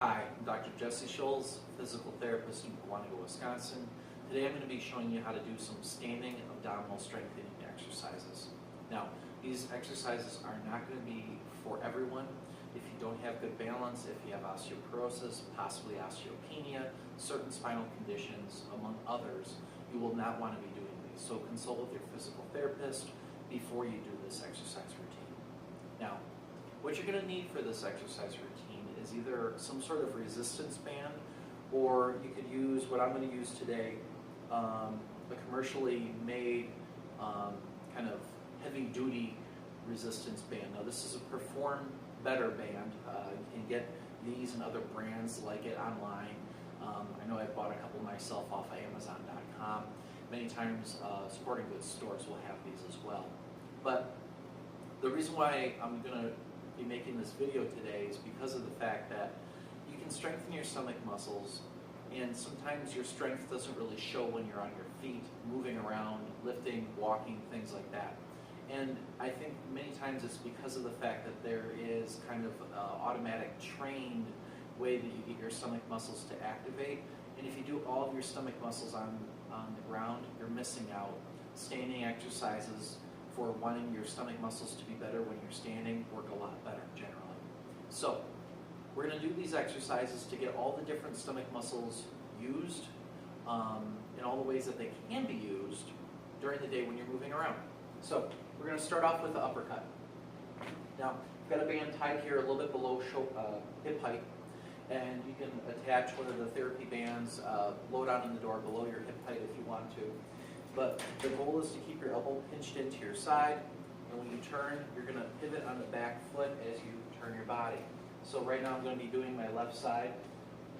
Hi, I'm Dr. Jesse Schulz, physical therapist in Wanego, Wisconsin. Today I'm going to be showing you how to do some standing abdominal strengthening exercises. Now, these exercises are not going to be for everyone. If you don't have good balance, if you have osteoporosis, possibly osteopenia, certain spinal conditions, among others, you will not want to be doing these. So consult with your physical therapist before you do this exercise routine. Now, what you're going to need for this exercise routine is either some sort of resistance band, or you could use what I'm going to use today, a commercially made kind of heavy duty resistance band. Now this is a Perform Better band. You can get these and other brands like it online. I know I bought a couple myself off of Amazon.com. Many times sporting goods stores will have these as well. But the reason why I'm going to be making this video today is because of the fact that you can strengthen your stomach muscles, and sometimes your strength doesn't really show when you're on your feet, moving around, lifting, walking, things like that. And I think many times it's because of the fact that there is kind of an automatic trained way that you get your stomach muscles to activate. And if you do all of your stomach muscles on the ground, you're missing out. Standing exercises for wanting your stomach muscles to be better when you're standing work a lot better generally. So we're going to do these exercises to get all the different stomach muscles used in all the ways that they can be used during the day when you're moving around. So we're going to start off with the uppercut. Now, I've got a band tied here a little bit below hip height, and you can attach one of the therapy bands low down in the door below your hip height if you want to. But the goal is to keep your elbow pinched into your side, and when you turn, you're going to pivot on the back foot as you turn your body. So right now I'm going to be doing my left side,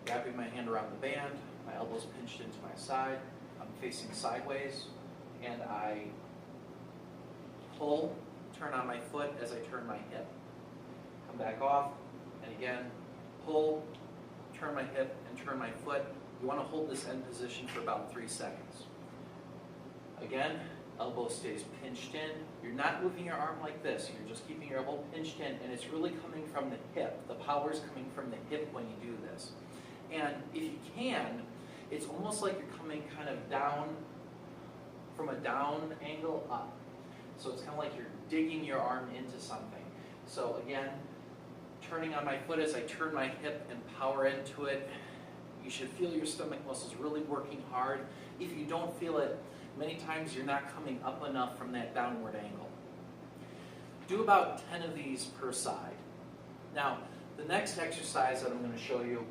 wrapping my hand around the band, my elbow's pinched into my side, I'm facing sideways, and I pull, turn on my foot as I turn my hip. Come back off, and again, pull, turn my hip, and turn my foot. You want to hold this end position for about 3 seconds. Again, elbow stays pinched in. You're not moving your arm like this. You're just keeping your elbow pinched in, and it's really coming from the hip. The power is coming from the hip when you do this. And if you can, it's almost like you're coming kind of down, from a down angle up. So it's kind of like you're digging your arm into something. So again, turning on my foot as I turn my hip and power into it. You should feel your stomach muscles really working hard. If you don't feel it, many times you're not coming up enough from that downward angle. Do about 10 of these per side. Now, the next exercise that I'm going to show you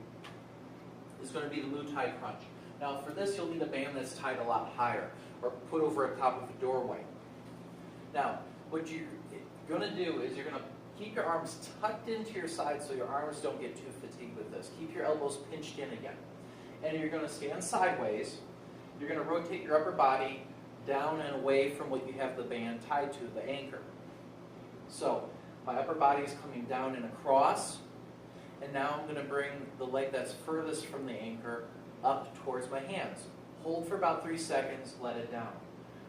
is going to be the Muay Thai crunch. Now, for this, you'll need a band that's tied a lot higher, or put over a top of a doorway. Now, what you're going to do is you're going to keep your arms tucked into your side so your arms don't get too fatigued with this. Keep your elbows pinched in again. And you're going to stand sideways. You're going to rotate your upper body down and away from what you have the band tied to, the anchor. So my upper body is coming down and across, and now I'm going to bring the leg that's furthest from the anchor up towards my hands. Hold for about 3 seconds, let it down.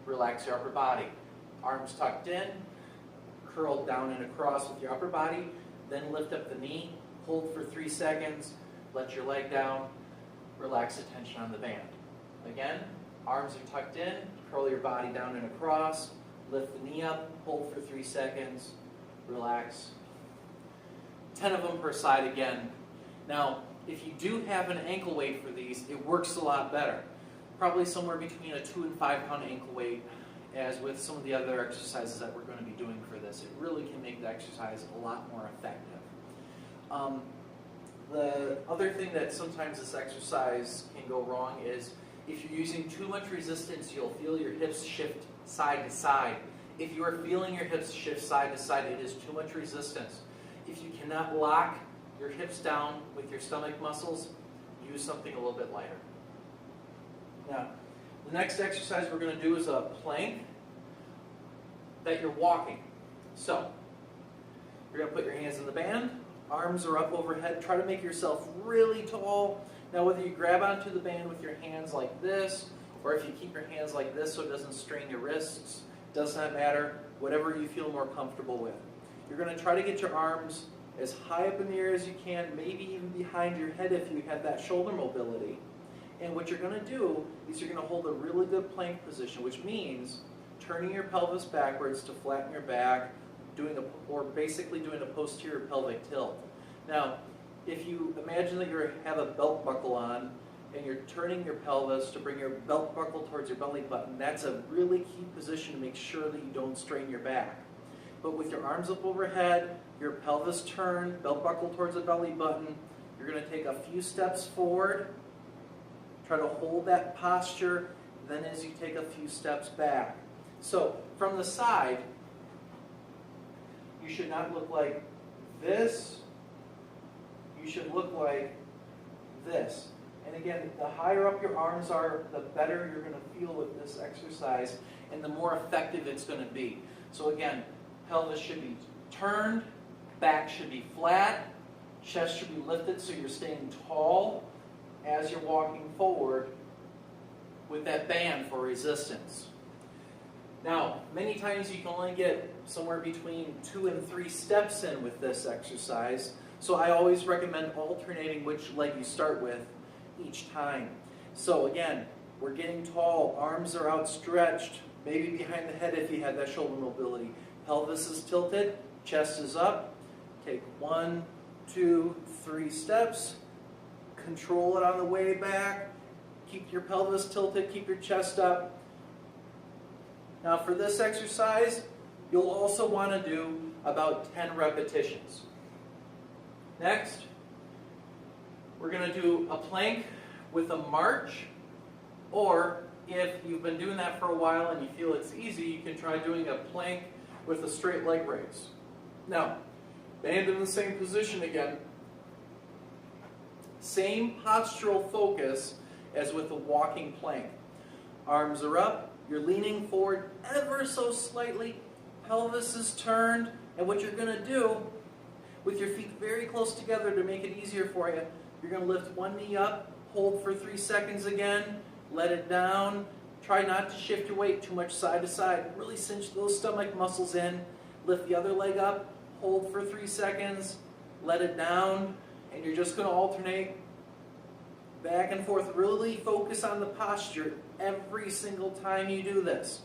Relax your upper body. Arms tucked in, curled down and across with your upper body, then lift up the knee, hold for 3 seconds, let your leg down, relax the tension on the band. Again, arms are tucked in, curl your body down and across, lift the knee up, hold for 3 seconds, relax. 10 of them per side again. Now, if you do have an ankle weight for these, it works a lot better. Probably somewhere between a 2 and 5 pound ankle weight, as with some of the other exercises that we're going to be doing for this. It really can make the exercise a lot more effective. The other thing that sometimes this exercise can go wrong is if you're using too much resistance, you'll feel your hips shift side to side. If you are feeling your hips shift side to side, it is too much resistance. If you cannot lock your hips down with your stomach muscles, use something a little bit lighter. Now, the next exercise we're going to do is a plank that you're walking. So, you're going to put your hands in the band, arms are up overhead, try to make yourself really tall. Now whether you grab onto the band with your hands like this, or if you keep your hands like this so it doesn't strain your wrists, does not matter, whatever you feel more comfortable with. You're going to try to get your arms as high up in the air as you can, maybe even behind your head if you have that shoulder mobility. And what you're going to do is you're going to hold a really good plank position, which means turning your pelvis backwards to flatten your back, basically doing a posterior pelvic tilt. Now, if you imagine that you have a belt buckle on and you're turning your pelvis to bring your belt buckle towards your belly button, that's a really key position to make sure that you don't strain your back. But with your arms up overhead, your pelvis turned, belt buckle towards the belly button, you're going to take a few steps forward, try to hold that posture, then as you take a few steps back. So from the side, you should not look like this, you should look like this. And again, the higher up your arms are, the better you're going to feel with this exercise and the more effective it's going to be. So again, pelvis should be turned, back should be flat, chest should be lifted so you're staying tall as you're walking forward with that band for resistance. Now, many times you can only get somewhere between 2 and 3 steps in with this exercise, so I always recommend alternating which leg you start with each time. So again, we're getting tall, arms are outstretched, maybe behind the head if you had that shoulder mobility. Pelvis is tilted, chest is up. Take 1, 2, 3 steps. Control it on the way back. Keep your pelvis tilted, keep your chest up. Now for this exercise, you'll also want to do about 10 repetitions. Next, we're going to do a plank with a march, or if you've been doing that for a while and you feel it's easy, you can try doing a plank with a straight leg raise. Now, band in the same position again. Same postural focus as with the walking plank. Arms are up, you're leaning forward ever so slightly, pelvis is turned, and what you're going to do, with your feet very close together to make it easier for you, you're going to lift one knee up, hold for 3 seconds again, let it down. Try not to shift your weight too much side to side. Really cinch those stomach muscles in. Lift the other leg up, hold for 3 seconds, let it down, and you're just going to alternate back and forth. Really focus on the posture every single time you do this.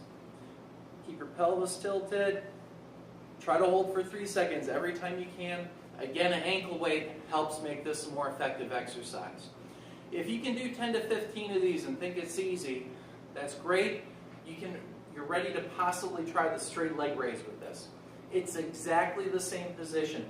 Keep your pelvis tilted. Try to hold for 3 seconds every time you can. Again, an ankle weight helps make this a more effective exercise. If you can do 10 to 15 of these and think it's easy, that's great. You're ready to possibly try the straight leg raise with this. It's exactly the same position.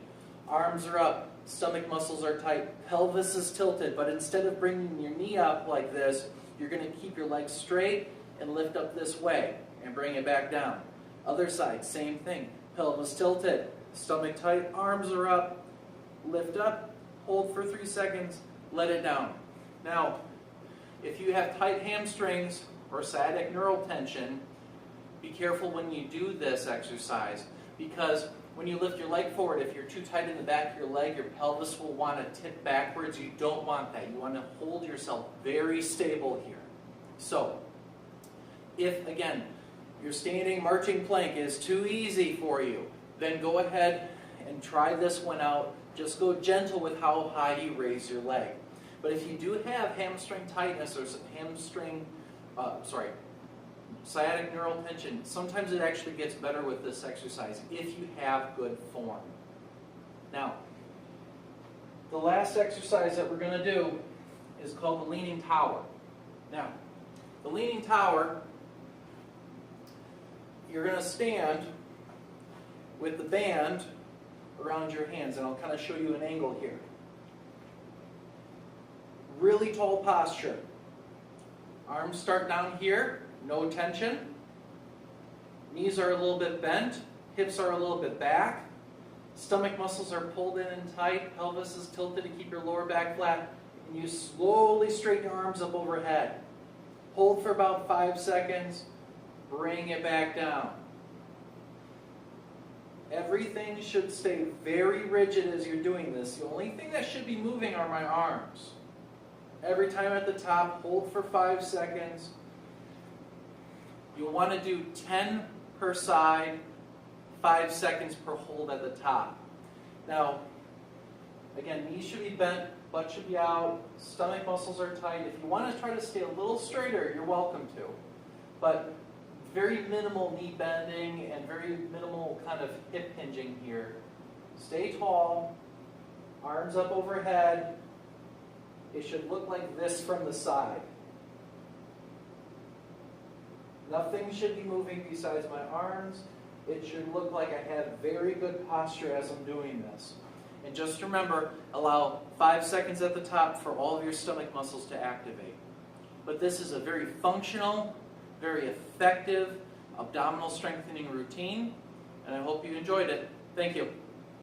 Arms are up, stomach muscles are tight, pelvis is tilted, but instead of bringing your knee up like this, you're going to keep your legs straight and lift up this way and bring it back down. Other side, same thing. Pelvis tilted, stomach tight, arms are up, lift up, hold for 3 seconds, let it down. Now, if you have tight hamstrings or sciatic neural tension, be careful when you do this exercise, because when you lift your leg forward, if you're too tight in the back of your leg, your pelvis will want to tip backwards. You don't want that. You want to hold yourself very stable here. So, if, again, your standing marching plank is too easy for you, then go ahead and try this one out. Just go gentle with how high you raise your leg. But if you do have hamstring tightness or sciatic neural tension, sometimes it actually gets better with this exercise if you have good form. Now, the last exercise that we're going to do is called the leaning tower. Now, the leaning tower, you're going to stand with the band around your hands, and I'll kind of show you an angle here. Really tall posture. Arms start down here, no tension. Knees are a little bit bent, hips are a little bit back. Stomach muscles are pulled in and tight, pelvis is tilted to keep your lower back flat. And you slowly straighten your arms up overhead. Hold for about 5 seconds, bring it back down. Everything should stay very rigid as you're doing this. The only thing that should be moving are my arms. Every time at the top, hold for 5 seconds. You'll want to do 10 per side, 5 seconds per hold at the top. Now, Again, knees should be bent, butt should be out, stomach muscles are tight. If you want to try to stay a little straighter, you're welcome to. But very minimal knee bending and very minimal kind of hip hinging here. Stay tall, arms up overhead. It should look like this from the side. Nothing should be moving besides my arms. It should look like I have very good posture as I'm doing this. And just remember, allow 5 seconds at the top for all of your stomach muscles to activate. But this is a very functional, very effective abdominal strengthening routine, and I hope you enjoyed it. Thank you.